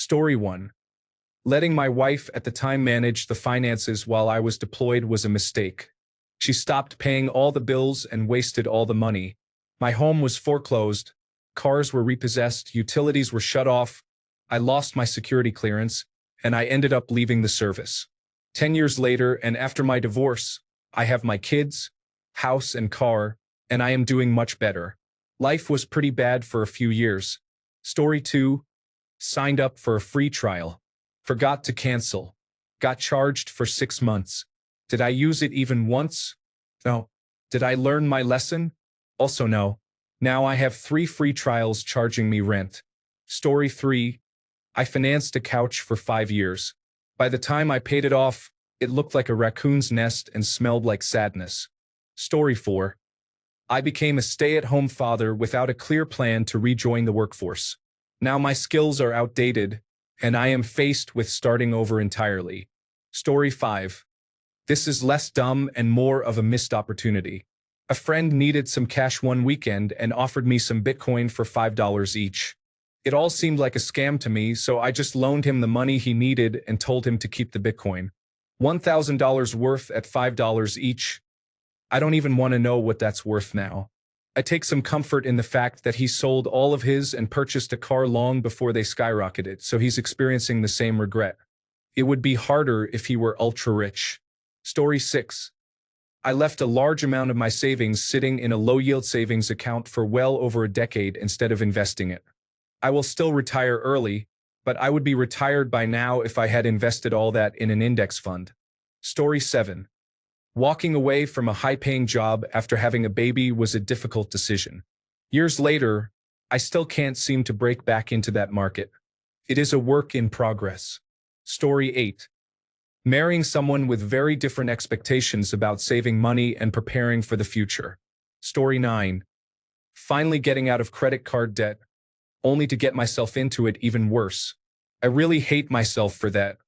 Story 1. Letting my wife at the time manage the finances while I was deployed was a mistake. She stopped paying all the bills and wasted all the money. My home was foreclosed, cars were repossessed, utilities were shut off, I lost my security clearance, and I ended up leaving the service. 10 years later, and after my divorce, I have my kids, house and car, and I am doing much better. Life was pretty bad for a few years. Story 2. Signed up for a free trial. Forgot to cancel. Got charged for 6 months. Did I use it even once? No. Did I learn my lesson? Also no. Now I have 3 free trials charging me rent. Story 3. I financed a couch for 5 years. By the time I paid it off, it looked like a raccoon's nest and smelled like sadness. Story 4. I became a stay-at-home father without a clear plan to rejoin the workforce. Now my skills are outdated, and I am faced with starting over entirely. Story 5. This is less dumb and more of a missed opportunity. A friend needed some cash one weekend and offered me some Bitcoin for $5 each. It all seemed like a scam to me, so I just loaned him the money he needed and told him to keep the Bitcoin. $1,000 worth at $5 each. I don't even want to know what that's worth now. I take some comfort in the fact that he sold all of his and purchased a car long before they skyrocketed, so he's experiencing the same regret. It would be harder if he were ultra-rich. Story 6. I left a large amount of my savings sitting in a low-yield savings account for well over a decade instead of investing it. I will still retire early, but I would be retired by now if I had invested all that in an index fund. Story 7. Walking away from a high-paying job after having a baby was a difficult decision. Years later, I still can't seem to break back into that market. It is a work in progress. Story 8. Marrying someone with very different expectations about saving money and preparing for the future. Story 9. Finally getting out of credit card debt, only to get myself into it even worse. I really hate myself for that.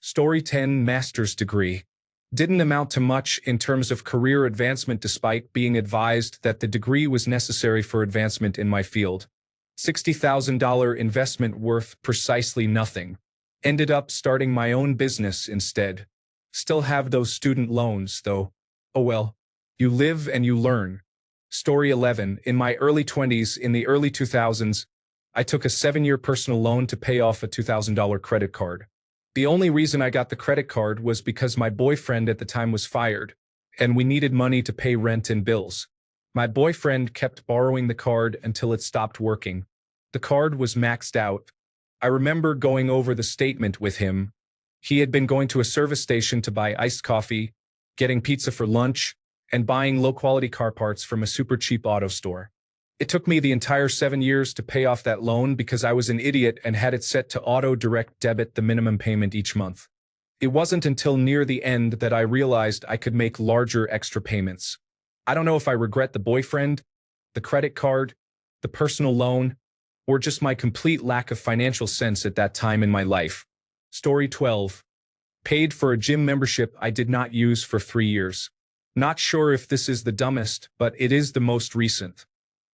Story 10. Master's degree. Didn't amount to much in terms of career advancement despite being advised that the degree was necessary for advancement in my field. $60,000 investment worth precisely nothing. Ended up starting my own business instead. Still have those student loans, though. Oh well. You live and you learn. Story 11. In my early 20s, in the early 2000s, I took a 7-year personal loan to pay off a $2,000 credit card. The only reason I got the credit card was because my boyfriend at the time was fired, and we needed money to pay rent and bills. My boyfriend kept borrowing the card until it stopped working. The card was maxed out. I remember going over the statement with him. He had been going to a service station to buy iced coffee, getting pizza for lunch, and buying low-quality car parts from a super cheap auto store. It took me the entire 7 years to pay off that loan because I was an idiot and had it set to auto-direct debit the minimum payment each month. It wasn't until near the end that I realized I could make larger extra payments. I don't know if I regret the boyfriend, the credit card, the personal loan, or just my complete lack of financial sense at that time in my life. Story 12. Paid for a gym membership I did not use for 3 years. Not sure if this is the dumbest, but it is the most recent.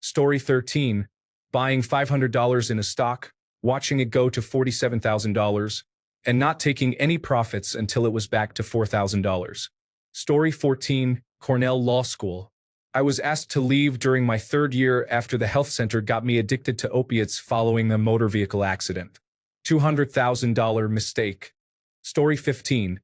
Story 13. Buying $500 in a stock, watching it go to $47,000, and not taking any profits until it was back to $4,000. Story 14. Cornell Law School. I was asked to leave during my 3rd year after the health center got me addicted to opiates following a motor vehicle accident. $200,000 mistake. Story 15.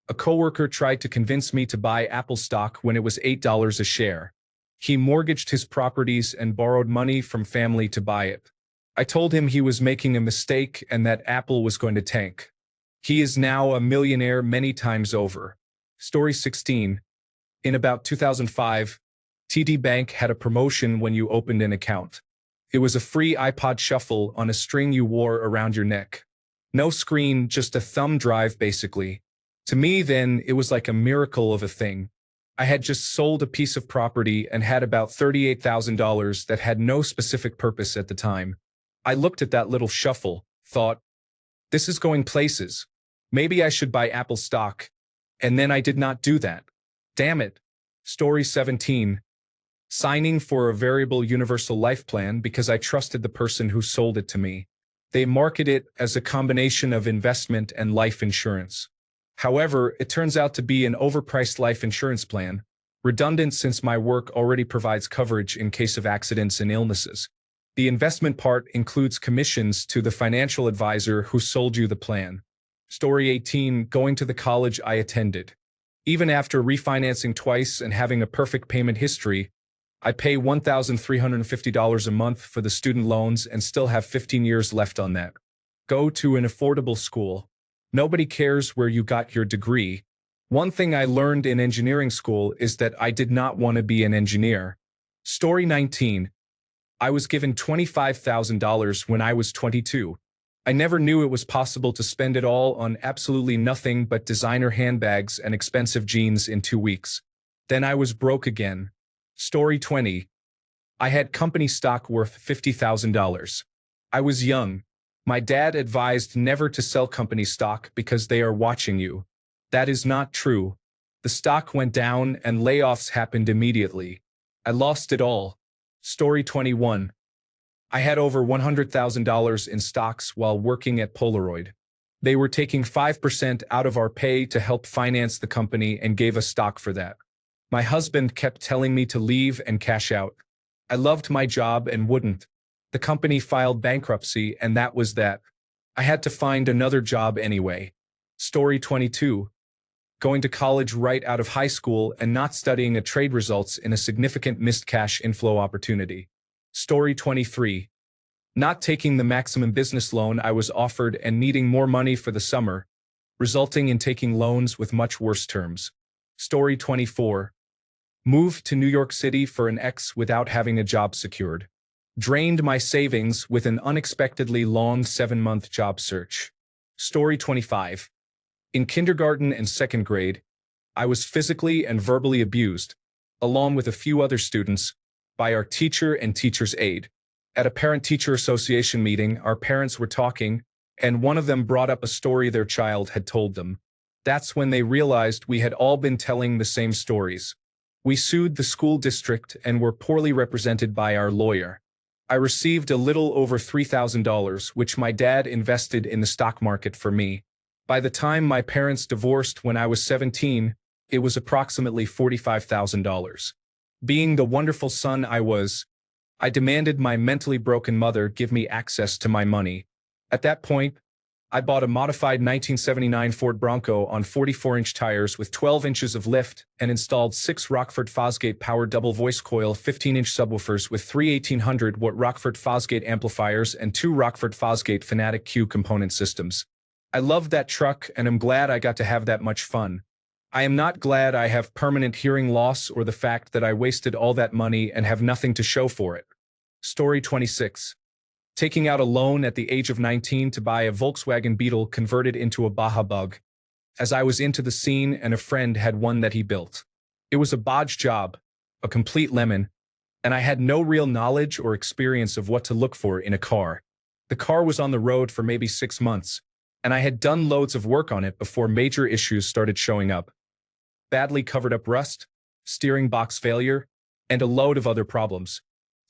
A coworker tried to convince me to buy Apple stock when it was $8 a share. He mortgaged his properties and borrowed money from family to buy it. I told him he was making a mistake and that Apple was going to tank. He is now a millionaire many times over. Story 16. In about 2005, TD Bank had a promotion when you opened an account. It was a free iPod Shuffle on a string you wore around your neck. No screen, just a thumb drive basically. To me then, it was like a miracle of a thing. I had just sold a piece of property and had about $38,000 that had no specific purpose at the time. I looked at that little shuffle, thought, this is going places. Maybe I should buy Apple stock. And then I did not do that. Damn it. Story 17. Signing for a variable universal life plan because I trusted the person who sold it to me. They market it as a combination of investment and life insurance. However, it turns out to be an overpriced life insurance plan, redundant since my work already provides coverage in case of accidents and illnesses. The investment part includes commissions to the financial advisor who sold you the plan. Story 18, going to the college I attended. Even after refinancing twice and having a perfect payment history, I pay $1,350 a month for the student loans and still have 15 years left on that. Go to an affordable school. Nobody cares where you got your degree. One thing I learned in engineering school is that I did not want to be an engineer. Story 19. I was given $25,000 when I was 22. I never knew it was possible to spend it all on absolutely nothing but designer handbags and expensive jeans in 2 weeks. Then I was broke again. Story 20. I had company stock worth $50,000. I was young. My dad advised never to sell company stock because they are watching you. That is not true. The stock went down and layoffs happened immediately. I lost it all. Story 21. I had over $100,000 in stocks while working at Polaroid. They were taking 5% out of our pay to help finance the company and gave us stock for that. My husband kept telling me to leave and cash out. I loved my job and wouldn't. The company filed bankruptcy and that was that. I had to find another job anyway. Story 22. Going to college right out of high school and not studying a trade results in a significant missed cash inflow opportunity. Story 23. Not taking the maximum business loan I was offered and needing more money for the summer, resulting in taking loans with much worse terms. Story 24. Moved to New York City for an ex without having a job secured. Drained my savings with an unexpectedly long 7-month job search. Story 25. In kindergarten and second grade, I was physically and verbally abused, along with a few other students, by our teacher and teacher's aide. At a parent-teacher association meeting, our parents were talking, and one of them brought up a story their child had told them. That's when they realized we had all been telling the same stories. We sued the school district and were poorly represented by our lawyer. I received a little over $3,000, which my dad invested in the stock market for me. By the time my parents divorced when I was 17, it was approximately $45,000. Being the wonderful son I was, I demanded my mentally broken mother give me access to my money. At that point, I bought a modified 1979 Ford Bronco on 44-inch tires with 12 inches of lift and installed 6 Rockford Fosgate powered double voice coil 15-inch subwoofers with 3 1800-watt Rockford Fosgate amplifiers and 2 Rockford Fosgate Fanatic Q component systems. I loved that truck and am glad I got to have that much fun. I am not glad I have permanent hearing loss or the fact that I wasted all that money and have nothing to show for it. Story 26. Taking out a loan at the age of 19 to buy a Volkswagen Beetle converted into a Baja Bug, as I was into the scene and a friend had one that he built. It was a bodge job, a complete lemon, and I had no real knowledge or experience of what to look for in a car. The car was on the road for maybe 6 months, and I had done loads of work on it before major issues started showing up. Badly covered up rust, steering box failure, and a load of other problems.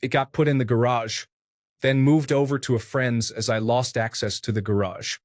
It got put in the garage, then moved over to a friend's as I lost access to the garage.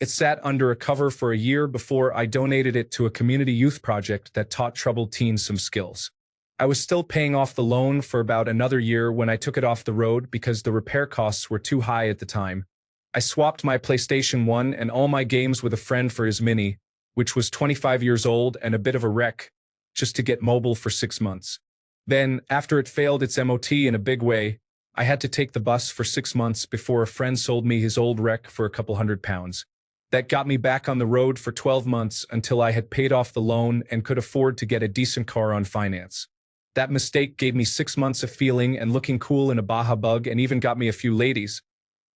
It sat under a cover for a year before I donated it to a community youth project that taught troubled teens some skills. I was still paying off the loan for about another year when I took it off the road because the repair costs were too high at the time. I swapped my PlayStation 1 and all my games with a friend for his Mini, which was 25 years old and a bit of a wreck, just to get mobile for 6 months. Then, after it failed its MOT in a big way, I had to take the bus for 6 months before a friend sold me his old wreck for a couple £100. That got me back on the road for 12 months until I had paid off the loan and could afford to get a decent car on finance. That mistake gave me 6 months of feeling and looking cool in a Baja Bug and even got me a few ladies.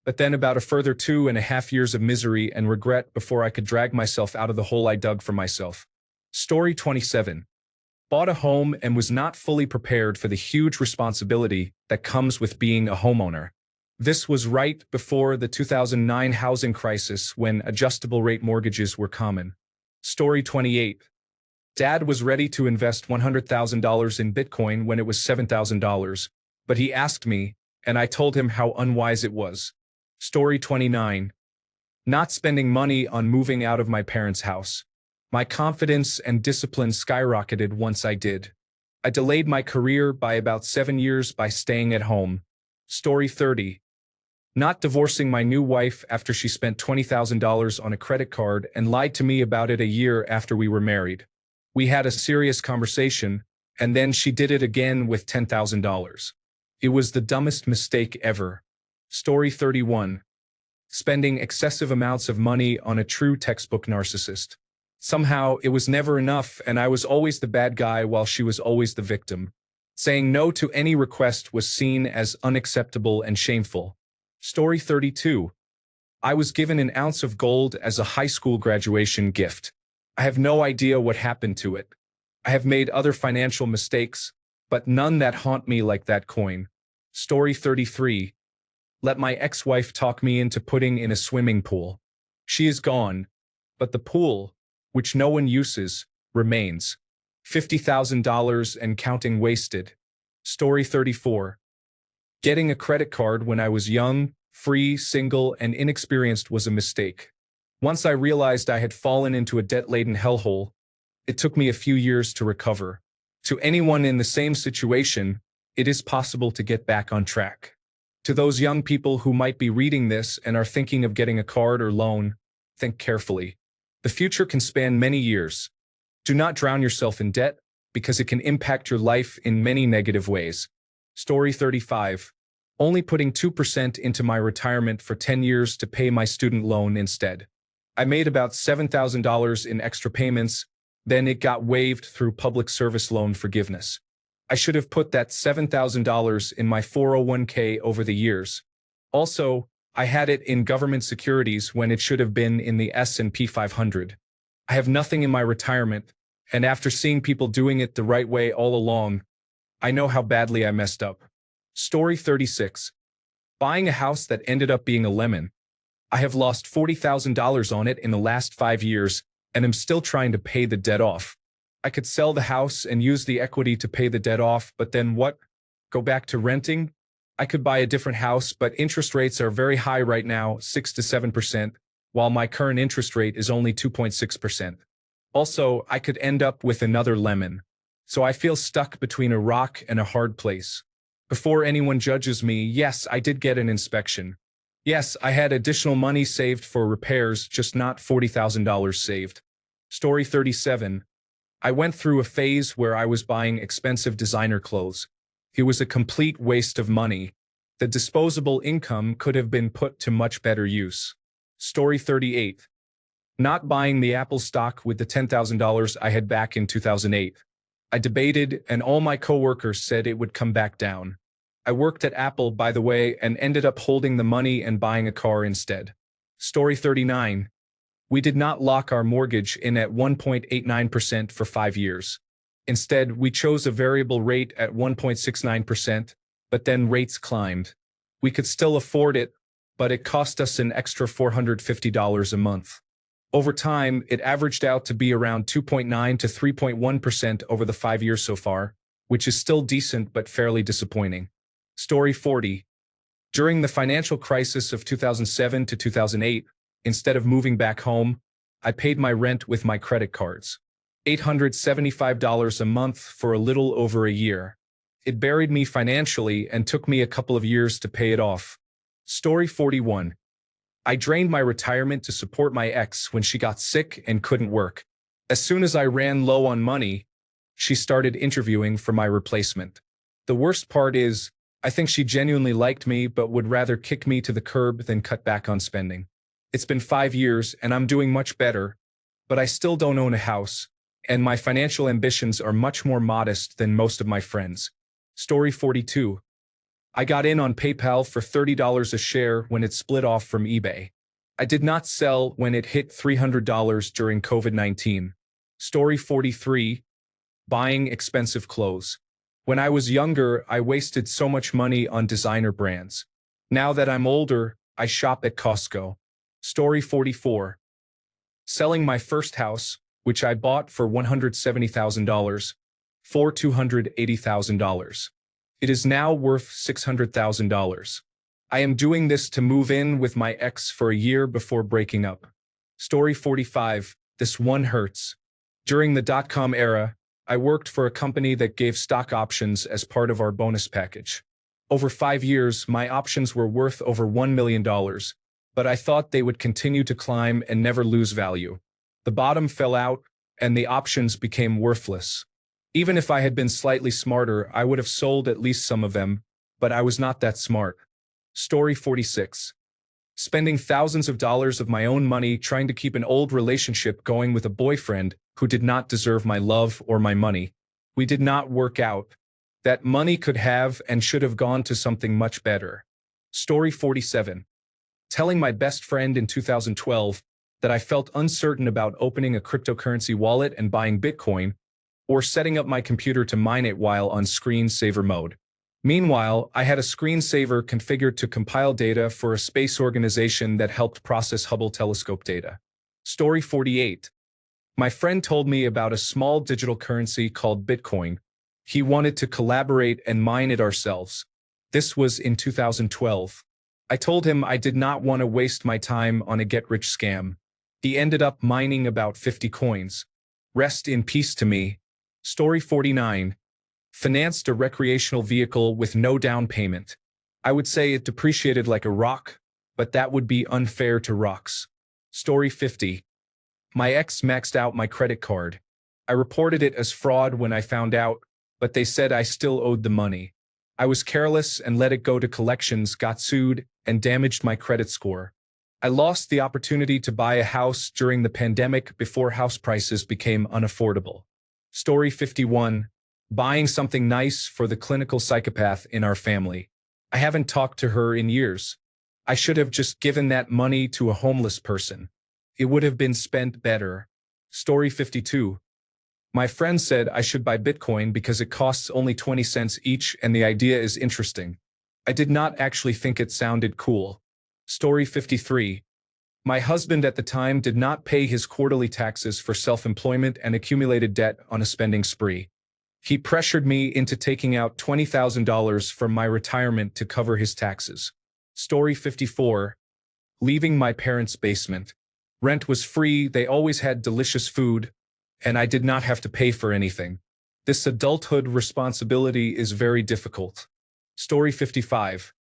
But then about a further 2.5 years of misery and regret before I could drag myself out of the hole I dug for myself. Story 27. Bought a home and was not fully prepared for the huge responsibility that comes with being a homeowner. This was right before the 2009 housing crisis when adjustable rate mortgages were common. Story 28. Dad was ready to invest $100,000 in Bitcoin when it was $7,000, but he asked me, and I told him how unwise it was. Story 29. Not spending money on moving out of my parents' house. My confidence and discipline skyrocketed once I did. I delayed my career by about 7 years by staying at home. Story 30. Not divorcing my new wife after she spent $20,000 on a credit card and lied to me about it a year after we were married. We had a serious conversation, and then she did it again with $10,000. It was the dumbest mistake ever. Story 31. Spending excessive amounts of money on a true textbook narcissist. Somehow, it was never enough, and I was always the bad guy while she was always the victim. Saying no to any request was seen as unacceptable and shameful. Story 32. I was given an ounce of gold as a high school graduation gift. I have no idea what happened to it. I have made other financial mistakes, but none that haunt me like that coin. Story 33. Let my ex-wife talk me into putting in a swimming pool. She is gone, but the pool, which no one uses, remains. $50,000 and counting wasted. Story 34. Getting a credit card when I was young, free, single, and inexperienced was a mistake. Once I realized I had fallen into a debt-laden hellhole, it took me a few years to recover. To anyone in the same situation, it is possible to get back on track. To those young people who might be reading this and are thinking of getting a card or loan, think carefully. The future can span many years. Do not drown yourself in debt, because it can impact your life in many negative ways. Story 35. Only putting 2% into my retirement for 10 years to pay my student loan instead. I made about $7,000 in extra payments, then it got waived through public service loan forgiveness. I should have put that $7,000 in my 401k over the years. Also, I had it in government securities when it should have been in the S&P 500. I have nothing in my retirement, and after seeing people doing it the right way all along, I know how badly I messed up. Story 36. Buying a house that ended up being a lemon. I have lost $40,000 on it in the last 5 years, and am still trying to pay the debt off. I could sell the house and use the equity to pay the debt off, but then what? Go back to renting? I could buy a different house, but interest rates are very high right now, 6 to 7%, while my current interest rate is only 2.6%. Also, I could end up with another lemon. So I feel stuck between a rock and a hard place. Before anyone judges me, yes, I did get an inspection. Yes, I had additional money saved for repairs, just not $40,000 saved. Story 37. I went through a phase where I was buying expensive designer clothes. It was a complete waste of money. The disposable income could have been put to much better use. Story 38. Not buying the Apple stock with the $10,000 I had back in 2008. I debated, and all my coworkers said it would come back down. I worked at Apple, by the way, and ended up holding the money and buying a car instead. Story 39. We did not lock our mortgage in at 1.89% for 5 years. Instead, we chose a variable rate at 1.69%, but then rates climbed. We could still afford it, but it cost us an extra $450 a month. Over time, it averaged out to be around 2.9 to 3.1% over the 5 years so far, which is still decent but fairly disappointing. Story 40. During the financial crisis of 2007 to 2008, instead of moving back home, I paid my rent with my credit cards. $875 a month for a little over a year. It buried me financially and took me a couple of years to pay it off. Story 41. I drained my retirement to support my ex when she got sick and couldn't work. As soon as I ran low on money, she started interviewing for my replacement. The worst part is, I think she genuinely liked me but would rather kick me to the curb than cut back on spending. It's been 5 years and I'm doing much better, but I still don't own a house, and my financial ambitions are much more modest than most of my friends. Story 42. I got in on PayPal for $30 a share when it split off from eBay. I did not sell when it hit $300 during COVID-19. Story 43. Buying expensive clothes. When I was younger, I wasted so much money on designer brands. Now that I'm older, I shop at Costco. Story 44. Selling my first house, which I bought for $170,000, for $280,000. It is now worth $600,000. I am doing this to move in with my ex for a year before breaking up. Story 45. This one hurts. During the dot-com era, I worked for a company that gave stock options as part of our bonus package. Over 5 years, my options were worth over $1 million, but I thought they would continue to climb and never lose value. The bottom fell out, and the options became worthless. Even if I had been slightly smarter, I would have sold at least some of them, but I was not that smart. Story 46. Spending thousands of dollars of my own money trying to keep an old relationship going with a boyfriend who did not deserve my love or my money. We did not work out. That money could have and should have gone to something much better. Story 47. Telling my best friend in 2012 that I felt uncertain about opening a cryptocurrency wallet and buying Bitcoin, or setting up my computer to mine it while on screensaver mode. Meanwhile, I had a screensaver configured to compile data for a space organization that helped process Hubble telescope data. Story 48. My friend told me about a small digital currency called Bitcoin. He wanted to collaborate and mine it ourselves. This was in 2012. I told him I did not want to waste my time on a get-rich scam. He ended up mining about 50 coins. Rest in peace to me. Story 49. Financed a recreational vehicle with no down payment. I would say it depreciated like a rock, but that would be unfair to rocks. Story 50. My ex maxed out my credit card. I reported it as fraud when I found out, but they said I still owed the money. I was careless and let it go to collections, got sued, and damaged my credit score. I lost the opportunity to buy a house during the pandemic before house prices became unaffordable. Story 51. Buying something nice for the clinical psychopath in our family. I haven't talked to her in years. I should have just given that money to a homeless person. It would have been spent better. Story 52. My friend said I should buy Bitcoin because it costs only 20 cents each and the idea is interesting. I did not actually think it sounded cool. Story 53. My husband at the time did not pay his quarterly taxes for self-employment and accumulated debt on a spending spree. He pressured me into taking out $20,000 from my retirement to cover his taxes. Story 54. Leaving my parents' basement. Rent was free, they always had delicious food, and I did not have to pay for anything. This adulthood responsibility is very difficult. Story 55.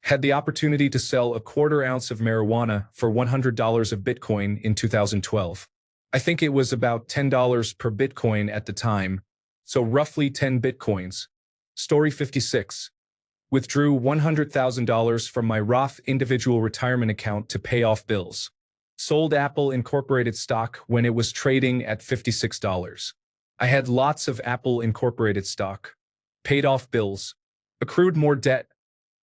Had the opportunity to sell a quarter ounce of marijuana for $100 of Bitcoin in 2012. I think it was about $10 per Bitcoin at the time, so roughly 10 Bitcoins. Story 56. Withdrew $100,000 from my Roth individual retirement account to pay off bills. Sold Apple Incorporated stock when it was trading at $56. I had lots of Apple Incorporated stock. Paid off bills. Accrued more debt.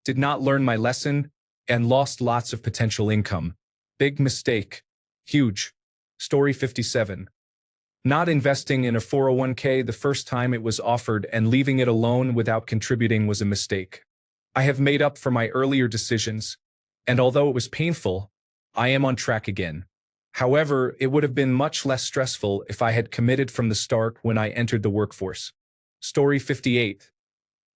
Did not learn my lesson, and lost lots of potential income. Big mistake. Huge. Story 57. Not investing in a 401k the first time it was offered and leaving it alone without contributing was a mistake. I have made up for my earlier decisions, and although it was painful, I am on track again. However, it would have been much less stressful if I had committed from the start when I entered the workforce. Story 58.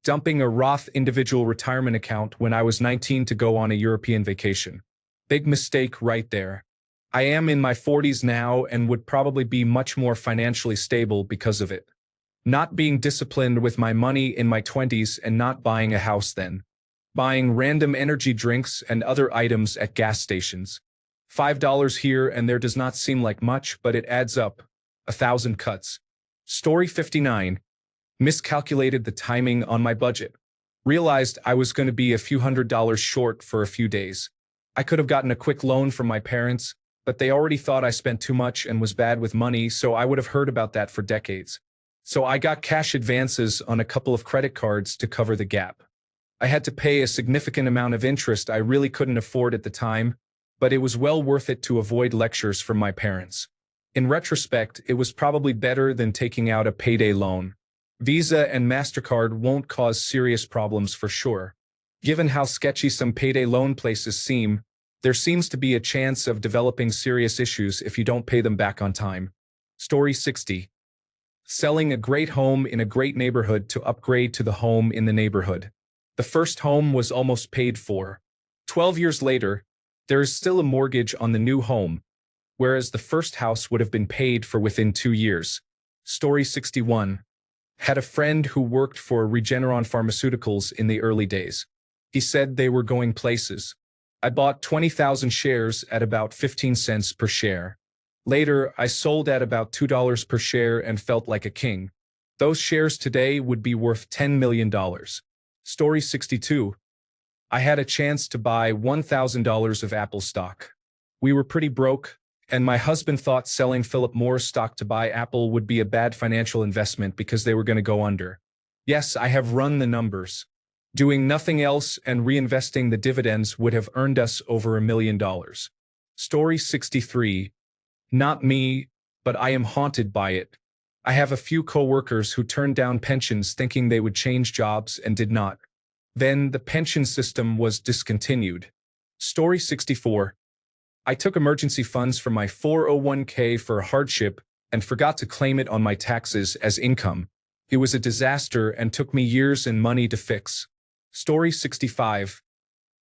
Dumping a Roth individual retirement account when I was 19 to go on a European vacation. Big mistake right there. I am in my 40s now and would probably be much more financially stable because of it. Not being disciplined with my money in my 20s and not buying a house then. Buying random energy drinks and other items at gas stations. $5 here and there does not seem like much, but it adds up. 1,000 cuts. Story 59. Miscalculated the timing on my budget. Realized I was going to be a few $100s short for a few days. I could have gotten a quick loan from my parents, but they already thought I spent too much and was bad with money, so I would have heard about that for decades. So I got cash advances on a couple of credit cards to cover the gap. I had to pay a significant amount of interest I really couldn't afford at the time, but it was well worth it to avoid lectures from my parents. In retrospect, it was probably better than taking out a payday loan. Visa and MasterCard won't cause serious problems for sure. Given how sketchy some payday loan places seem, there seems to be a chance of developing serious issues if you don't pay them back on time. Story 60. Selling a great home in a great neighborhood to upgrade to the home in the neighborhood. The first home was almost paid for. 12 years later, there is still a mortgage on the new home, whereas the first house would have been paid for within 2 years. Story 61. Had a friend who worked for Regeneron Pharmaceuticals in the early days. He said they were going places. I bought 20,000 shares at about 15 cents per share. Later, I sold at about $2 per share and felt like a king. Those shares today would be worth $10 million. Story 62. I had a chance to buy $1,000 of Apple stock. We were pretty broke, and my husband thought selling Philip Morris stock to buy Apple would be a bad financial investment because they were going to go under. Yes, I have run the numbers. Doing nothing else and reinvesting the dividends would have earned us over $1 million. Story 63. Not me, but I am haunted by it. I have a few coworkers who turned down pensions thinking they would change jobs and did not. Then the pension system was discontinued. Story 64. I took emergency funds from my 401k for a hardship and forgot to claim it on my taxes as income. It was a disaster and took me years and money to fix. Story 65.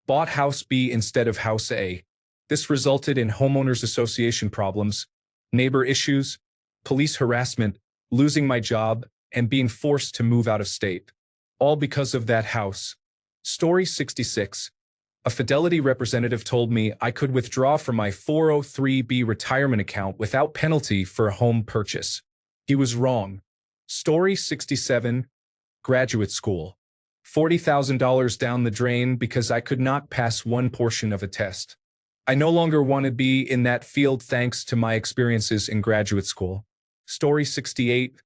Bought House B instead of House A. This resulted in homeowners association problems, neighbor issues, police harassment, losing my job, and being forced to move out of state. All because of that house. Story 66. A Fidelity representative told me I could withdraw from my 403b retirement account without penalty for a home purchase. He was wrong. Story 67. Graduate school. $40,000 down the drain because I could not pass one portion of a test. I no longer want to be in that field thanks to my experiences in graduate school. Story 68.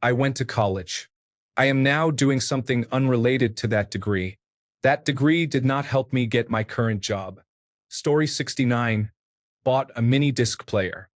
I went to college. I am now doing something unrelated to that degree. That degree did not help me get my current job. Story 69. Bought a mini disc player.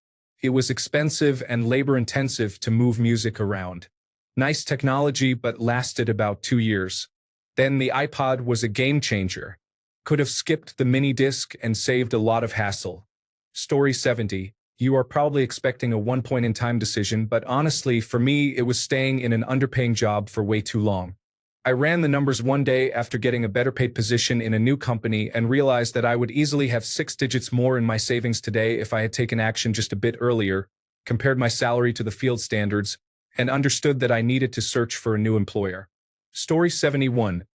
It was expensive and labor-intensive to move music around. Nice technology, but lasted about 2 years. Then the iPod was a game changer. Could have skipped the mini disc and saved a lot of hassle. Story 70. You are probably expecting a one-point-in-time decision, but honestly, for me, it was staying in an underpaying job for way too long. I ran the numbers one day after getting a better paid position in a new company and realized that I would easily have 6 digits more in my savings today if I had taken action just a bit earlier, compared my salary to the field standards, and understood that I needed to search for a new employer. Story 71.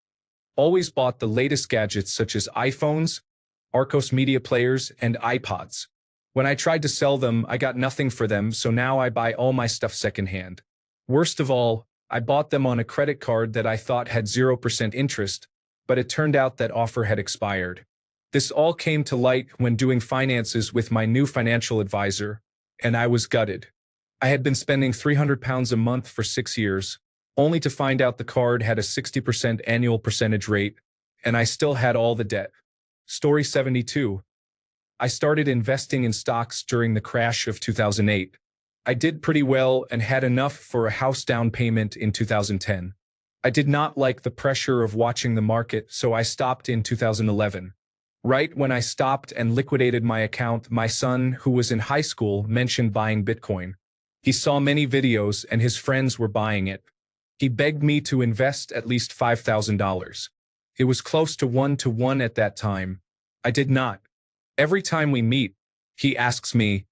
Always bought the latest gadgets such as iPhones, Arcos media players, and iPods. When I tried to sell them, I got nothing for them, so now I buy all my stuff secondhand. Worst of all, I bought them on a credit card that I thought had 0% interest, but it turned out that offer had expired. This all came to light when doing finances with my new financial advisor, and I was gutted. I had been spending £300 a month for 6 years, only to find out the card had a 60% annual percentage rate, and I still had all the debt. Story 72. I started investing in stocks during the crash of 2008. I did pretty well and had enough for a house down payment in 2010. I did not like the pressure of watching the market, so I stopped in 2011. Right when I stopped and liquidated my account, my son, who was in high school, mentioned buying Bitcoin. He saw many videos and his friends were buying it. He begged me to invest at least $5,000. It was close to 1-to-1 at that time. I did not. Every time we meet, he asks me,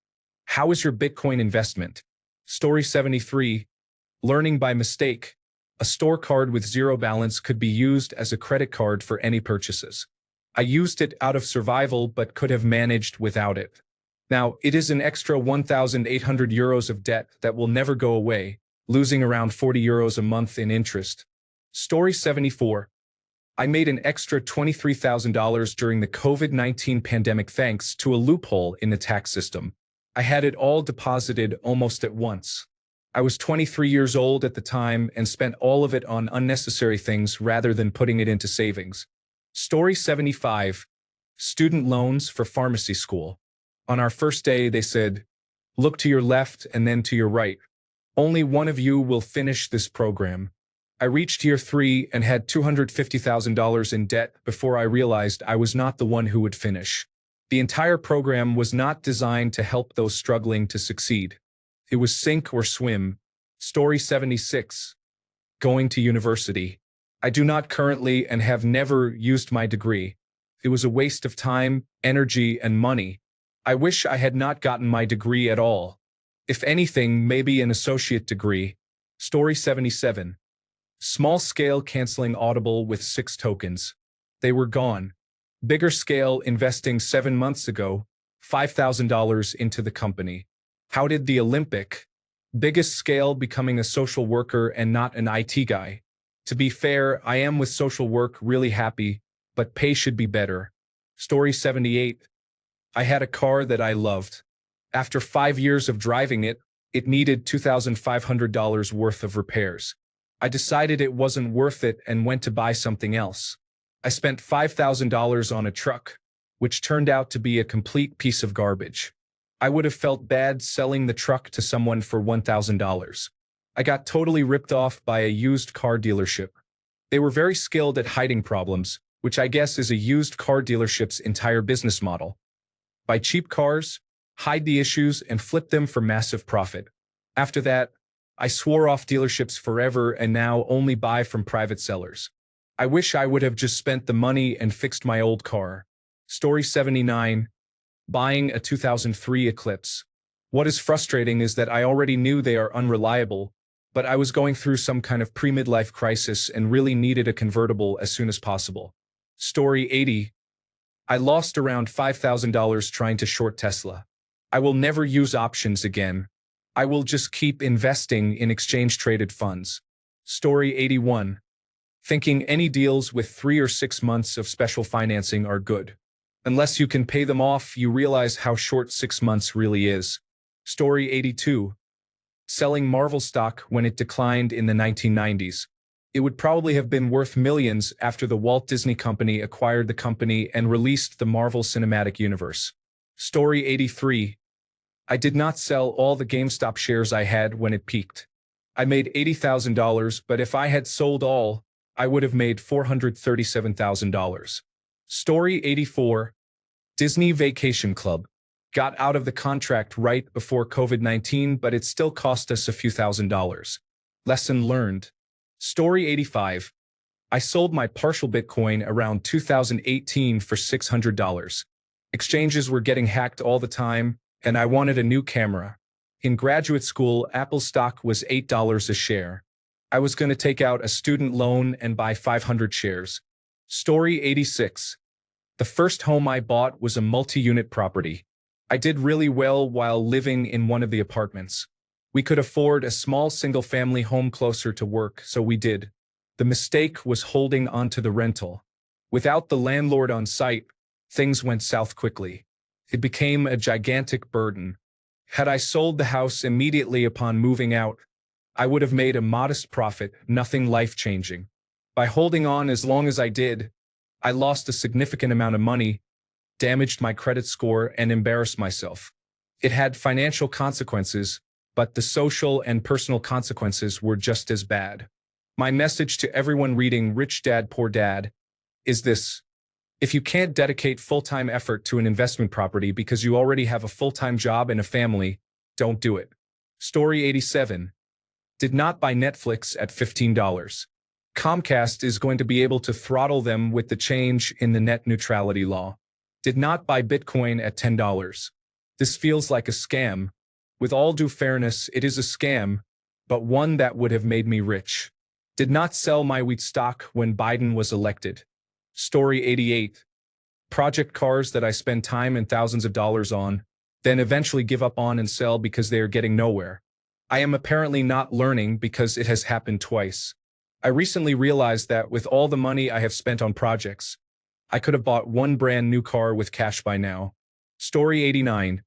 "How is your Bitcoin investment?" Story 73. Learning by mistake. A store card with zero balance could be used as a credit card for any purchases. I used it out of survival but could have managed without it. Now, it is an extra 1,800 euros of debt that will never go away, losing around 40 euros a month in interest. Story 74. I made an extra $23,000 during the COVID-19 pandemic thanks to a loophole in the tax system. I had it all deposited almost at once. I was 23 years old at the time and spent all of it on unnecessary things rather than putting it into savings. Story 75. Student loans for pharmacy school. On our first day, they said, "Look to your left and then to your right. Only one of you will finish this program." I reached year 3 and had $250,000 in debt before I realized I was not the one who would finish. The entire program was not designed to help those struggling to succeed. It was sink or swim. Story 76. Going to university. I do not currently and have never used my degree. It was a waste of time, energy, and money. I wish I had not gotten my degree at all. If anything, maybe an associate degree. Story 77. Small scale canceling Audible with 6 tokens. They were gone. Bigger scale investing 7 months ago, $5,000 into the company. How did the Olympic? Biggest scale becoming a social worker and not an IT guy. To be fair, I am with social work really happy, but pay should be better. Story 78. I had a car that I loved. After 5 years of driving it, it needed $2,500 worth of repairs. I decided it wasn't worth it and went to buy something else. I spent $5,000 on a truck, which turned out to be a complete piece of garbage. I would have felt bad selling the truck to someone for $1,000. I got totally ripped off by a used car dealership. They were very skilled at hiding problems, which I guess is a used car dealership's entire business model. Buy cheap cars, hide the issues, and flip them for massive profit. After that, I swore off dealerships forever and now only buy from private sellers. I wish I would have just spent the money and fixed my old car. Story 79. Buying a 2003 Eclipse. What is frustrating is that I already knew they are unreliable, but I was going through some kind of pre-midlife crisis and really needed a convertible as soon as possible. Story 80. I lost around $5,000 trying to short Tesla. I will never use options again. I will just keep investing in exchange-traded funds. Story 81. Thinking any deals with 3 or 6 months of special financing are good. Unless you can pay them off, you realize how short 6 months really is. Story 82. Selling Marvel stock when it declined in the 1990s. It would probably have been worth millions after the Walt Disney Company acquired the company and released the Marvel Cinematic Universe. Story 83. I did not sell all the GameStop shares I had when it peaked. I made $80,000, but if I had sold all, I would have made $437,000. Story 84. Disney Vacation Club. Got out of the contract right before COVID-19, but it still cost us a few $1,000s. Lesson learned. Story 85. I sold my partial Bitcoin around 2018 for $600. Exchanges were getting hacked all the time, and I wanted a new camera. In graduate school, Apple stock was $8 a share. I was going to take out a student loan and buy 500 shares. Story 86. The first home I bought was a multi-unit property. I did really well while living in one of the apartments. We could afford a small single-family home closer to work, so we did. The mistake was holding onto the rental. Without the landlord on site, things went south quickly. It became a gigantic burden. Had I sold the house immediately upon moving out, I would have made a modest profit, nothing life-changing. By holding on as long as I did, I lost a significant amount of money, damaged my credit score, and embarrassed myself. It had financial consequences, but the social and personal consequences were just as bad. My message to everyone reading Rich Dad, Poor Dad is this. If you can't dedicate full-time effort to an investment property because you already have a full-time job and a family, don't do it. Story 87. Did not buy Netflix at $15. Comcast is going to be able to throttle them with the change in the net neutrality law. Did not buy Bitcoin at $10. This feels like a scam. With all due fairness, it is a scam, but one that would have made me rich. Did not sell my wheat stock when Biden was elected. Story 88. Project cars that I spend time and thousands of dollars on, then eventually give up on and sell because they are getting nowhere. I am apparently not learning because it has happened twice. I recently realized that with all the money I have spent on projects, I could have bought one brand new car with cash by now. Story 89.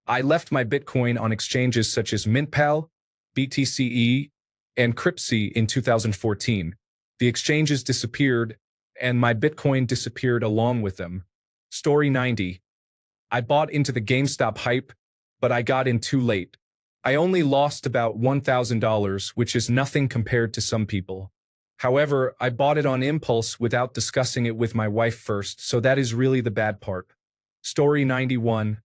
I left my Bitcoin on exchanges such as MintPal, BTCE, and Cryptsy in 2014. The exchanges disappeared, and my Bitcoin disappeared along with them. Story 90. I bought into the GameStop hype, but I got in too late. I only lost about $1,000, which is nothing compared to some people. However, I bought it on impulse without discussing it with my wife first, so that is really the bad part. Story 91.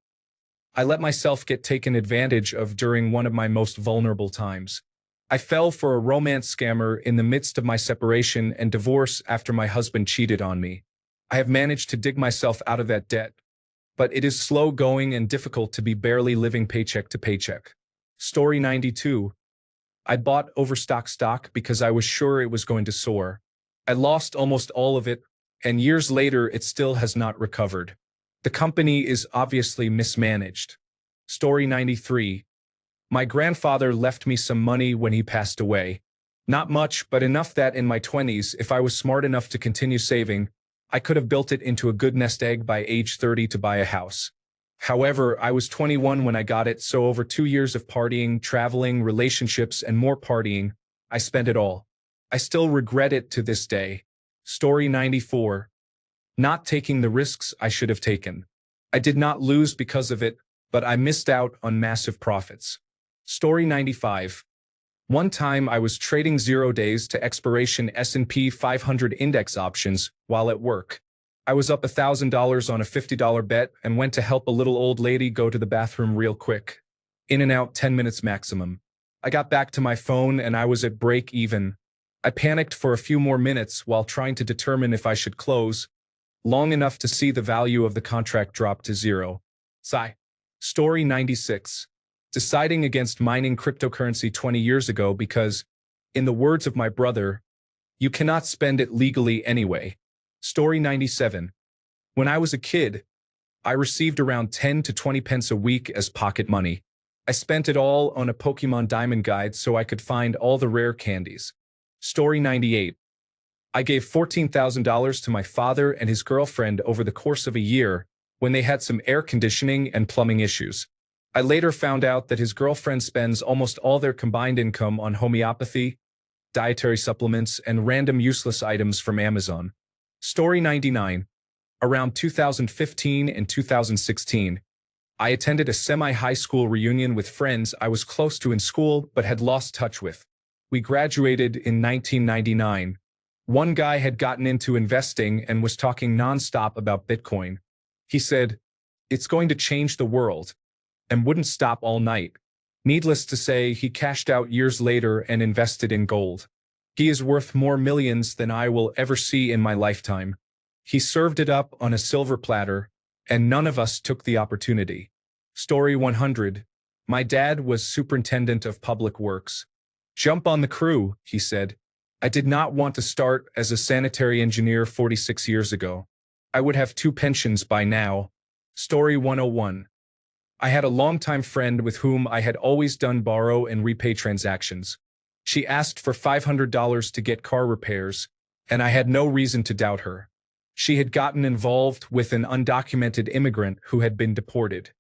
I let myself get taken advantage of during one of my most vulnerable times. I fell for a romance scammer in the midst of my separation and divorce after my husband cheated on me. I have managed to dig myself out of that debt, but it is slow going and difficult to be barely living paycheck to paycheck. Story 92. I bought overstock stock because I was sure it was going to soar. I lost almost all of it, and years later it still has not recovered. The company is obviously mismanaged. Story 93. My grandfather left me some money when he passed away. Not much, but enough that in my 20s, if I was smart enough to continue saving, I could have built it into a good nest egg by age 30 to buy a house. However, I was 21 when I got it, so over 2 years of partying, traveling, relationships, and more partying, I spent it all. I still regret it to this day. Story 94. Not taking the risks I should have taken. I did not lose because of it, but I missed out on massive profits. Story 95. One time I was trading 0 days to expiration S&P 500 index options while at work. I was up $1,000 on a $50 bet and went to help a little old lady go to the bathroom real quick. In and out 10 minutes maximum. I got back to my phone and I was at break even. I panicked for a few more minutes while trying to determine if I should close, long enough to see the value of the contract drop to zero. Sigh. Story 96. Deciding against mining cryptocurrency 20 years ago because, in the words of my brother, you cannot spend it legally anyway. Story 97. When I was a kid, I received around 10 to 20 pence a week as pocket money. I spent it all on a Pokemon Diamond guide so I could find all the rare candies. Story 98. I gave $14,000 to my father and his girlfriend over the course of a year when they had some air conditioning and plumbing issues. I later found out that his girlfriend spends almost all their combined income on homeopathy, dietary supplements, and random useless items from Amazon. Story 99. Around 2015 and 2016, I attended a semi-high school reunion with friends I was close to in school but had lost touch with. We graduated in 1999. One guy had gotten into investing and was talking nonstop about Bitcoin. He said, "It's going to change the world," and wouldn't stop all night. Needless to say, he cashed out years later and invested in gold. He is worth more millions than I will ever see in my lifetime. He served it up on a silver platter, and none of us took the opportunity. Story 100. My dad was superintendent of public works. "Jump on the crew," he said. I did not want to start as a sanitary engineer 46 years ago. I would have 2 pensions by now. Story 101. I had a longtime friend with whom I had always done borrow and repay transactions. She asked for $500 to get car repairs, and I had no reason to doubt her. She had gotten involved with an undocumented immigrant who had been deported.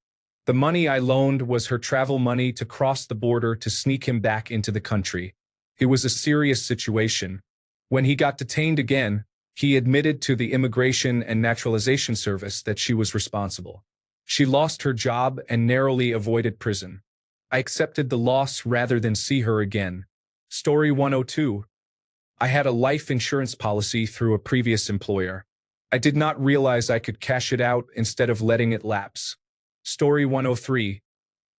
The money I loaned was her travel money to cross the border to sneak him back into the country. It was a serious situation. When he got detained again, he admitted to the Immigration and Naturalization Service that she was responsible. She lost her job and narrowly avoided prison. I accepted the loss rather than see her again. Story 102. I had a life insurance policy through a previous employer. I did not realize I could cash it out instead of letting it lapse. Story 103.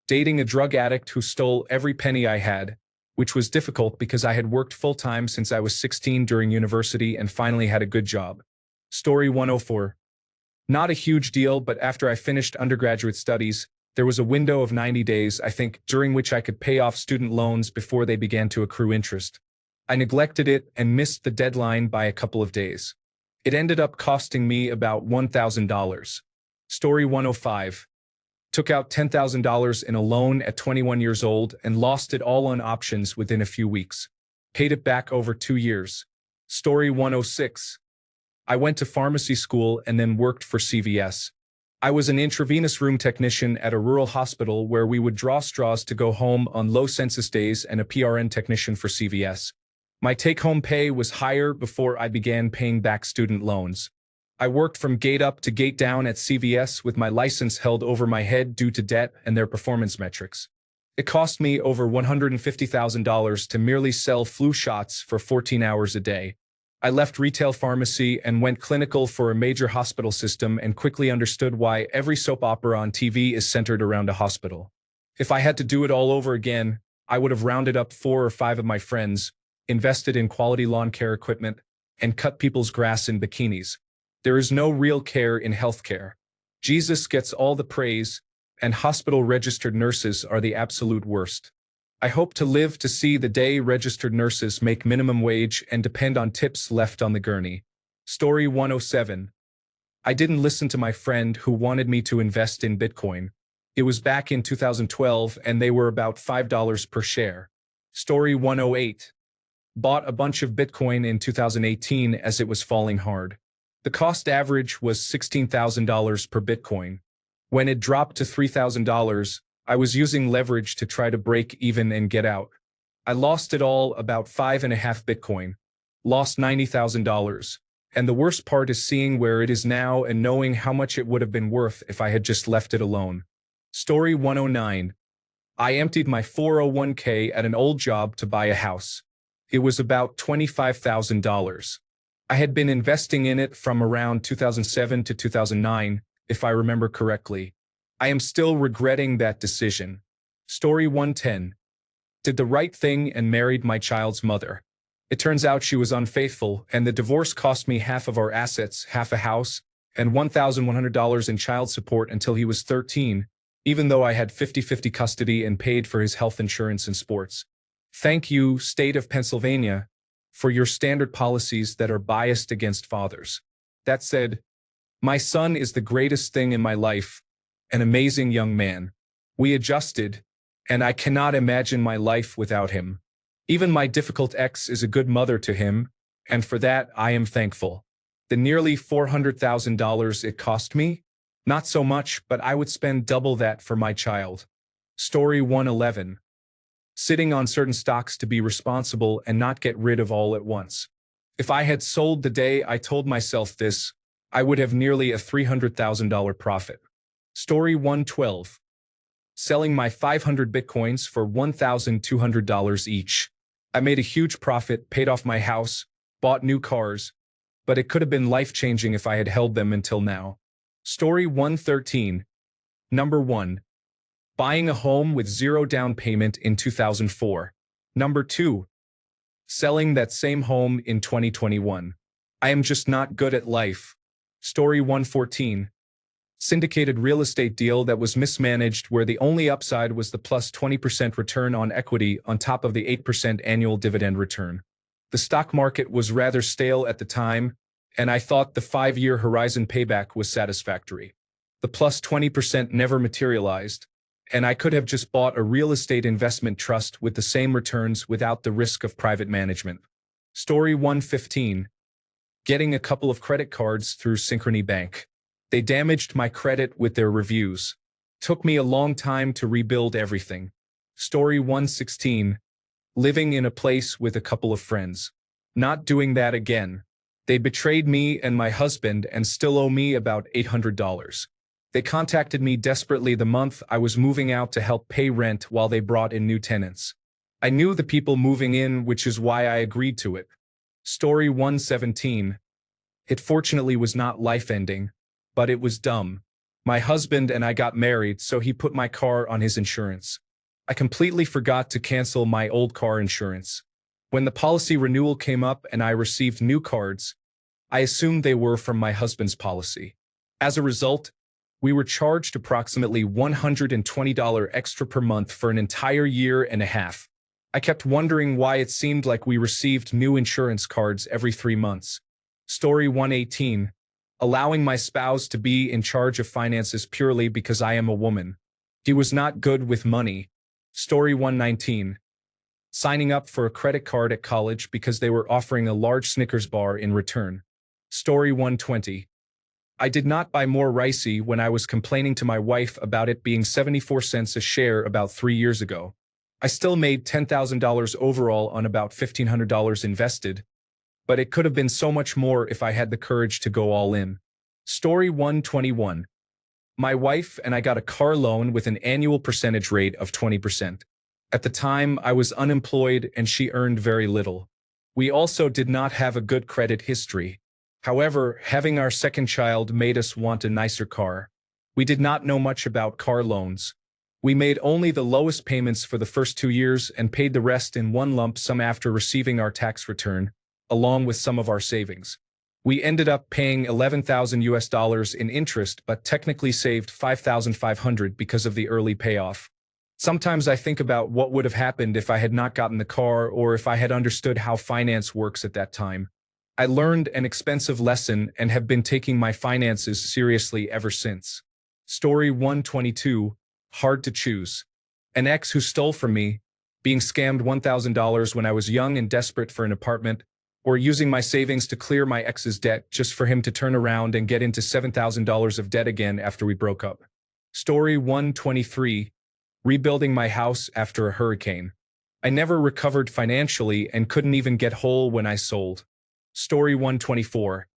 Dating a drug addict who stole every penny I had, which was difficult because I had worked full-time since I was 16 during university and finally had a good job. Story 104. Not a huge deal, but after I finished undergraduate studies, there was a window of 90 days, I think, during which I could pay off student loans before they began to accrue interest. I neglected it and missed the deadline by a couple of days. It ended up costing me about $1,000. Story 105. Took out $10,000 in a loan at 21 years old and lost it all on options within a few weeks. Paid it back over 2 years. Story 106. I went to pharmacy school and then worked for CVS. I was an intravenous room technician at a rural hospital where we would draw straws to go home on low census days and a PRN technician for CVS. My take-home pay was higher before I began paying back student loans. I worked from gate up to gate down at CVS with my license held over my head due to debt and their performance metrics. It cost me over $150,000 to merely sell flu shots for 14 hours a day. I left retail pharmacy and went clinical for a major hospital system and quickly understood why every soap opera on TV is centered around a hospital. If I had to do it all over again, I would have rounded up 4 or 5 of my friends, invested in quality lawn care equipment, and cut people's grass in bikinis. There is no real care in healthcare. Jesus gets all the praise, and hospital-registered nurses are the absolute worst. I hope to live to see the day registered nurses make minimum wage and depend on tips left on the gurney. Story 107. I didn't listen to my friend who wanted me to invest in Bitcoin. It was back in 2012 and they were about $5 per share. Story 108. Bought a bunch of Bitcoin in 2018 as it was falling hard. The cost average was $16,000 per Bitcoin. When it dropped to $3,000, I was using leverage to try to break even and get out. I lost it all, about 5.5 Bitcoin. Lost $90,000. And the worst part is seeing where it is now and knowing how much it would have been worth if I had just left it alone. Story 109. I emptied my 401k at an old job to buy a house. It was about $25,000. I had been investing in it from around 2007 to 2009, if I remember correctly. I am still regretting that decision. Story 110. Did the right thing and married my child's mother. It turns out she was unfaithful, and the divorce cost me half of our assets, half a house, and $1,100 in child support until he was 13, even though I had 50-50 custody and paid for his health insurance and sports. Thank you, State of Pennsylvania, for your standard policies that are biased against fathers. That said, my son is the greatest thing in my life, an amazing young man. We adjusted, and I cannot imagine my life without him. Even my difficult ex is a good mother to him, and for that I am thankful. The nearly $400,000 it cost me? Not so much, but I would spend double that for my child. Story 111. Sitting on certain stocks to be responsible and not get rid of all at once. If I had sold the day I told myself this, I would have nearly a $300,000 profit. Story 112. Selling my 500 Bitcoins for $1,200 each. I made a huge profit, paid off my house, bought new cars, but it could have been life-changing if I had held them until now. Story 113. Number 1. Buying a home with zero down payment in 2004. Number 2. Selling that same home in 2021. I am just not good at life. Story 114. Syndicated real estate deal that was mismanaged where the only upside was the plus 20% return on equity on top of the 8% annual dividend return. The stock market was rather stale at the time, and I thought the 5-year horizon payback was satisfactory. The plus 20% never materialized, and I could have just bought a real estate investment trust with the same returns without the risk of private management. Story 115. Getting a couple of credit cards through Synchrony Bank. They damaged my credit with their reviews. Took me a long time to rebuild everything. Story 116. Living in a place with a couple of friends. Not doing that again. They betrayed me and my husband and still owe me about $800. They contacted me desperately the month I was moving out to help pay rent while they brought in new tenants. I knew the people moving in, which is why I agreed to it. Story 117. It fortunately was not life-ending, but it was dumb. My husband and I got married, so he put my car on his insurance. I completely forgot to cancel my old car insurance. When the policy renewal came up and I received new cards, I assumed they were from my husband's policy. As a result, we were charged approximately $120 extra per month for an entire year and a half. I kept wondering why it seemed like we received new insurance cards every 3 months. Story 118. Allowing my spouse to be in charge of finances purely because I am a woman. He was not good with money. Story 119. Signing up for a credit card at college because they were offering a large Snickers bar in return. Story 120. I did not buy more ricey when I was complaining to my wife about it being 74 cents a share about 3 years ago. I still made $10,000 overall on about $1,500 invested, but it could have been so much more if I had the courage to go all in. Story 121. My wife and I got a car loan with an annual percentage rate of 20%. At the time, I was unemployed and she earned very little. We also did not have a good credit history. However, having our second child made us want a nicer car. We did not know much about car loans. We made only the lowest payments for the first 2 years and paid the rest in one lump sum after receiving our tax return, along with some of our savings. We ended up paying 11,000 US dollars in interest, but technically saved 5,500 because of the early payoff. Sometimes I think about what would have happened if I had not gotten the car or if I had understood how finance works at that time. I learned an expensive lesson and have been taking my finances seriously ever since. Story 122, hard to choose. An ex who stole from me, being scammed $1,000 when I was young and desperate for an apartment, or using my savings to clear my ex's debt just for him to turn around and get into $7,000 of debt again after we broke up. Story 123, rebuilding my house after a hurricane. I never recovered financially and couldn't even get whole when I sold. Story 124,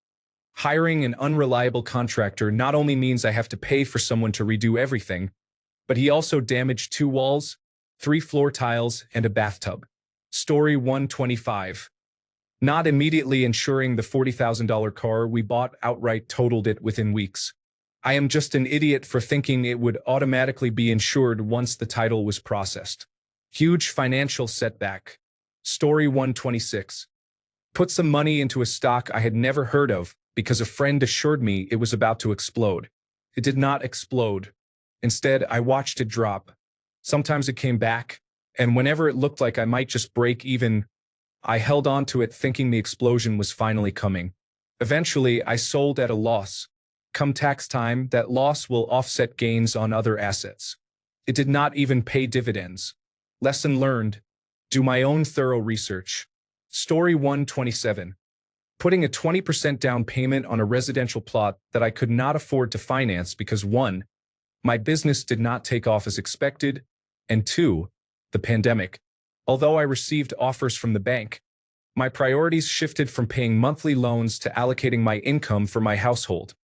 hiring an unreliable contractor not only means I have to pay for someone to redo everything, but he also damaged 2 walls, 3 floor tiles, and a bathtub. Story 125. Not immediately insuring the $40,000 car we bought outright totaled it within weeks. I am just an idiot for thinking it would automatically be insured once the title was processed. Huge financial setback. Story 126. Put some money into a stock I had never heard of because a friend assured me it was about to explode. It did not explode. Instead, I watched it drop. Sometimes it came back, and whenever it looked like I might just break even, I held on to it thinking the explosion was finally coming. Eventually, I sold at a loss. Come tax time, that loss will offset gains on other assets. It did not even pay dividends. Lesson learned. Do my own thorough research. Story 127. Putting a 20% down payment on a residential plot that I could not afford to finance because 1. My business did not take off as expected, and 2. The pandemic. Although I received offers from the bank, my priorities shifted from paying monthly loans to allocating my income for my household,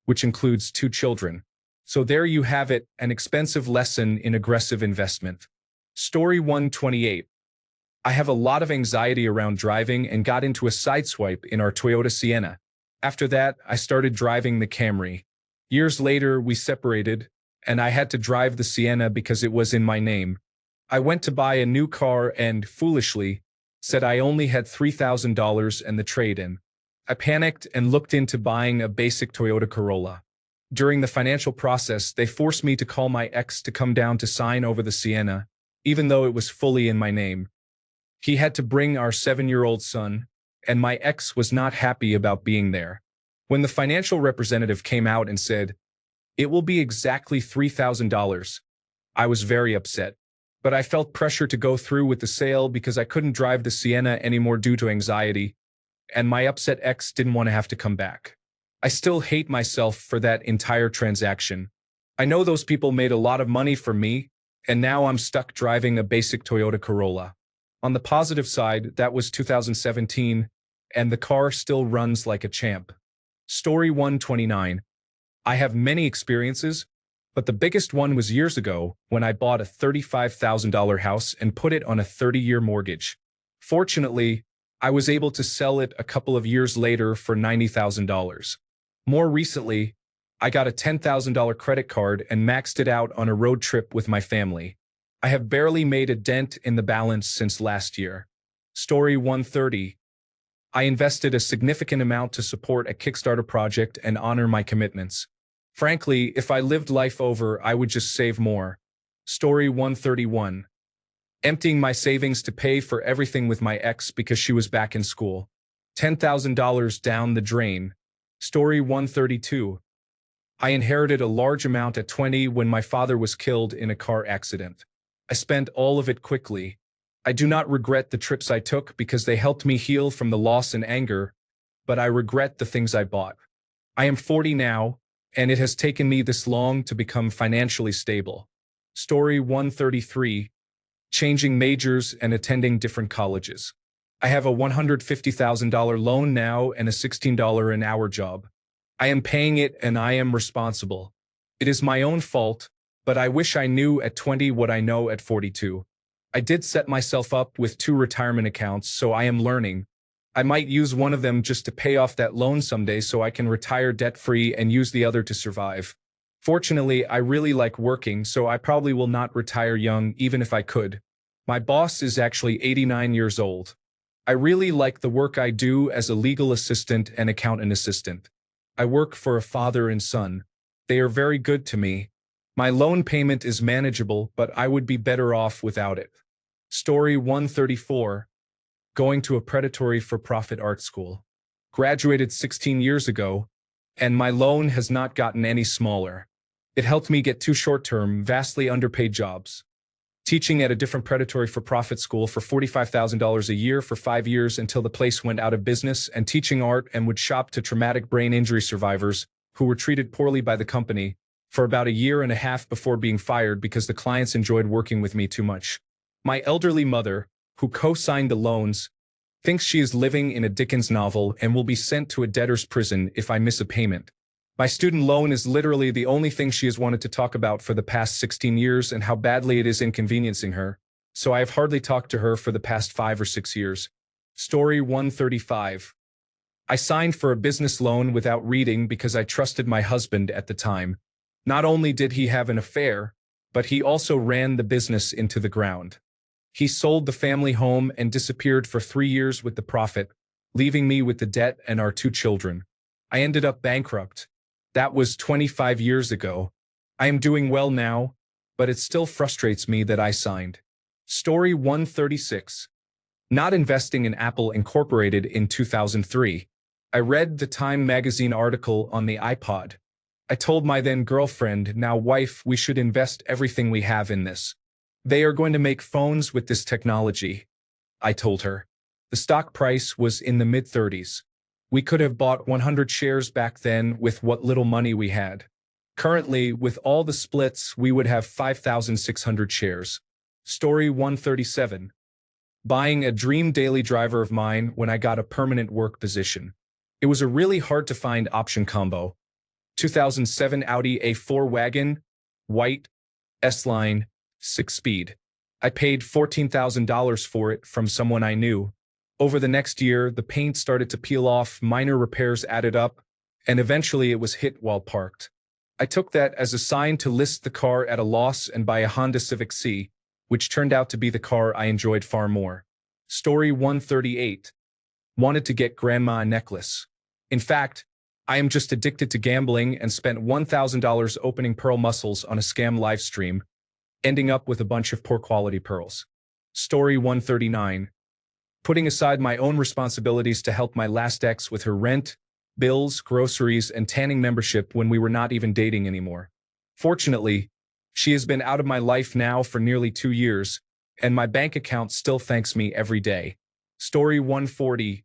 which includes 2 children. So there you have it, an expensive lesson in aggressive investment. Story 128. I have a lot of anxiety around driving and got into a sideswipe in our Toyota Sienna. After that, I started driving the Camry. Years later, we separated, and I had to drive the Sienna because it was in my name. I went to buy a new car and, foolishly, said I only had $3,000 and the trade-in. I panicked and looked into buying a basic Toyota Corolla. During the financial process, they forced me to call my ex to come down to sign over the Sienna, even though it was fully in my name. He had to bring our 7-year-old son, and my ex was not happy about being there. When the financial representative came out and said, "It will be exactly $3,000, I was very upset. But I felt pressure to go through with the sale because I couldn't drive the Sienna anymore due to anxiety, and my upset ex didn't want to have to come back. I still hate myself for that entire transaction. I know those people made a lot of money from me, and now I'm stuck driving a basic Toyota Corolla. On the positive side, that was 2017, and the car still runs like a champ. Story 129. I have many experiences, but the biggest one was years ago when I bought a $35,000 house and put it on a 30-year mortgage. Fortunately, I was able to sell it a couple of years later for $90,000. More recently, I got a $10,000 credit card and maxed it out on a road trip with my family. I have barely made a dent in the balance since last year. Story 130. I invested a significant amount to support a Kickstarter project and honor my commitments. Frankly, if I lived life over, I would just save more. Story 131. Emptying my savings to pay for everything with my ex because she was back in school. $10,000 down the drain. Story 132. I inherited a large amount at 20 when my father was killed in a car accident. I spent all of it quickly. I do not regret the trips I took because they helped me heal from the loss and anger, but I regret the things I bought. I am 40 now, and it has taken me this long to become financially stable. Story 133. Changing majors and attending different colleges. I have a $150,000 loan now and a $16 an hour job. I am paying it and I am responsible. It is my own fault, but I wish I knew at 20 what I know at 42. I did set myself up with 2 retirement accounts, so I am learning. I might use one of them just to pay off that loan someday so I can retire debt-free and use the other to survive. Fortunately, I really like working, so I probably will not retire young even if I could. My boss is actually 89 years old. I really like the work I do as a legal assistant and accountant assistant. I work for a father and son. They are very good to me. My loan payment is manageable, but I would be better off without it. Story 134. Going to a predatory for-profit art school. Graduated 16 years ago, and my loan has not gotten any smaller. It helped me get two short-term, vastly underpaid jobs. Teaching at a different predatory for-profit school for $45,000 a year for 5 years until the place went out of business, and teaching art and would shop to traumatic brain injury survivors who were treated poorly by the company for about a year and a half before being fired because the clients enjoyed working with me too much. My elderly mother, who co-signed the loans, thinks she is living in a Dickens novel and will be sent to a debtor's prison if I miss a payment. My student loan is literally the only thing she has wanted to talk about for the past 16 years and how badly it is inconveniencing her, so I have hardly talked to her for the past 5 or 6 years. Story 135. I signed for a business loan without reading because I trusted my husband at the time. Not only did he have an affair, but he also ran the business into the ground. He sold the family home and disappeared for 3 years with the profit, leaving me with the debt and our 2 children. I ended up bankrupt. That was 25 years ago. I am doing well now, but it still frustrates me that I signed. Story 136. Not investing in Apple Incorporated in 2003. I read the Time magazine article on the iPod. I told my then girlfriend, now wife, we should invest everything we have in this. They are going to make phones with this technology, I told her. The stock price was in the mid-30s. We could have bought 100 shares back then with what little money we had. Currently, with all the splits, we would have 5,600 shares. Story 137. Buying a dream daily driver of mine when I got a permanent work position. It was a really hard to find option combo. 2007 Audi A4 wagon, white, S-Line, 6-speed. I paid $14,000 for it from someone I knew. Over the next year, the paint started to peel off, minor repairs added up, and eventually it was hit while parked. I took that as a sign to list the car at a loss and buy a Honda Civic C, which turned out to be the car I enjoyed far more. Story 138. Wanted to get grandma a necklace. In fact, I am just addicted to gambling and spent $1,000 opening pearl muscles on a scam live stream, ending up with a bunch of poor quality pearls. Story 139. Putting aside my own responsibilities to help my last ex with her rent, bills, groceries, and tanning membership when we were not even dating anymore. Fortunately, she has been out of my life now for nearly 2 years, and my bank account still thanks me every day. Story 140.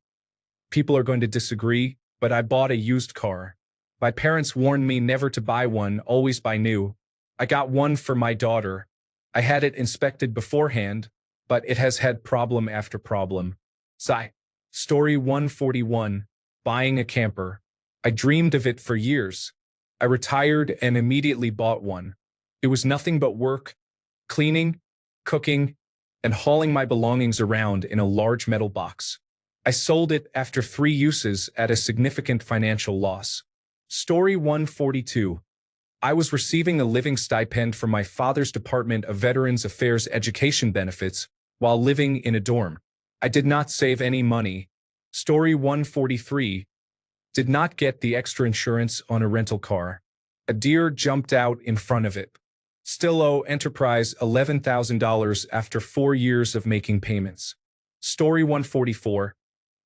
People are going to disagree, but I bought a used car. My parents warned me never to buy one, always buy new. I got one for my daughter. I had it inspected beforehand, but it has had problem after problem. Sigh. Story 141. Buying a camper. I dreamed of it for years. I retired and immediately bought one. It was nothing but work, cleaning, cooking, and hauling my belongings around in a large metal box. I sold it after 3 uses at a significant financial loss. Story 142. I was receiving a living stipend from my father's Department of Veterans Affairs education benefits while living in a dorm. I did not save any money. Story 143. Did not get the extra insurance on a rental car. A deer jumped out in front of it. Still owe Enterprise $11,000 after 4 years of making payments. Story 144.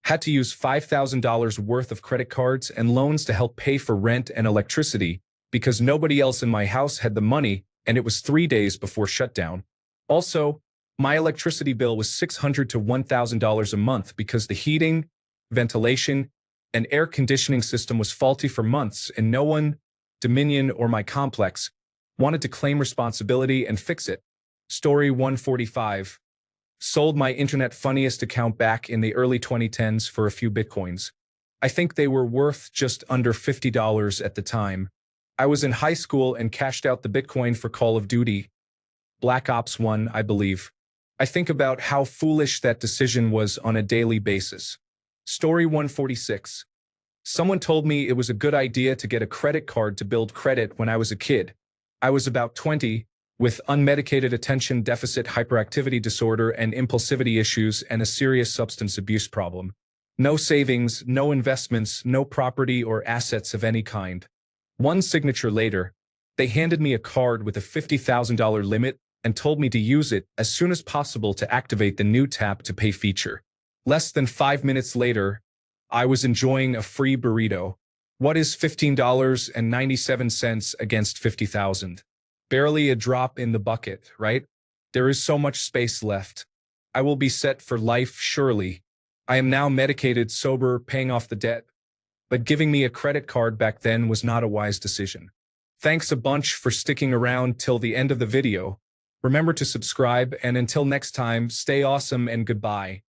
Had to use $5,000 worth of credit cards and loans to help pay for rent and electricity because nobody else in my house had the money and it was 3 days before shutdown. Also, my electricity bill was $600 to $1,000 a month because the heating, ventilation, and air conditioning system was faulty for months and no one, Dominion or my complex, wanted to claim responsibility and fix it. Story 145. Sold my internet funniest account back in the early 2010s for a few bitcoins. I think they were worth just under $50 at the time. I was in high school and cashed out the bitcoin for Call of Duty. Black Ops 1, I believe. I think about how foolish that decision was on a daily basis. Story 146. Someone told me it was a good idea to get a credit card to build credit when I was a kid. I was about 20, with unmedicated attention deficit hyperactivity disorder and impulsivity issues and a serious substance abuse problem. No savings, no investments, no property or assets of any kind. One signature later, they handed me a card with a $50,000 limit and told me to use it as soon as possible to activate the new tap to pay feature. Less than 5 minutes later, I was enjoying a free burrito. What is $15.97 against 50,000? Barely a drop in the bucket, right? There is so much space left. I will be set for life, surely. I am now medicated, sober, paying off the debt. But giving me a credit card back then was not a wise decision. Thanks a bunch for sticking around till the end of the video. Remember to subscribe, and until next time, stay awesome and goodbye.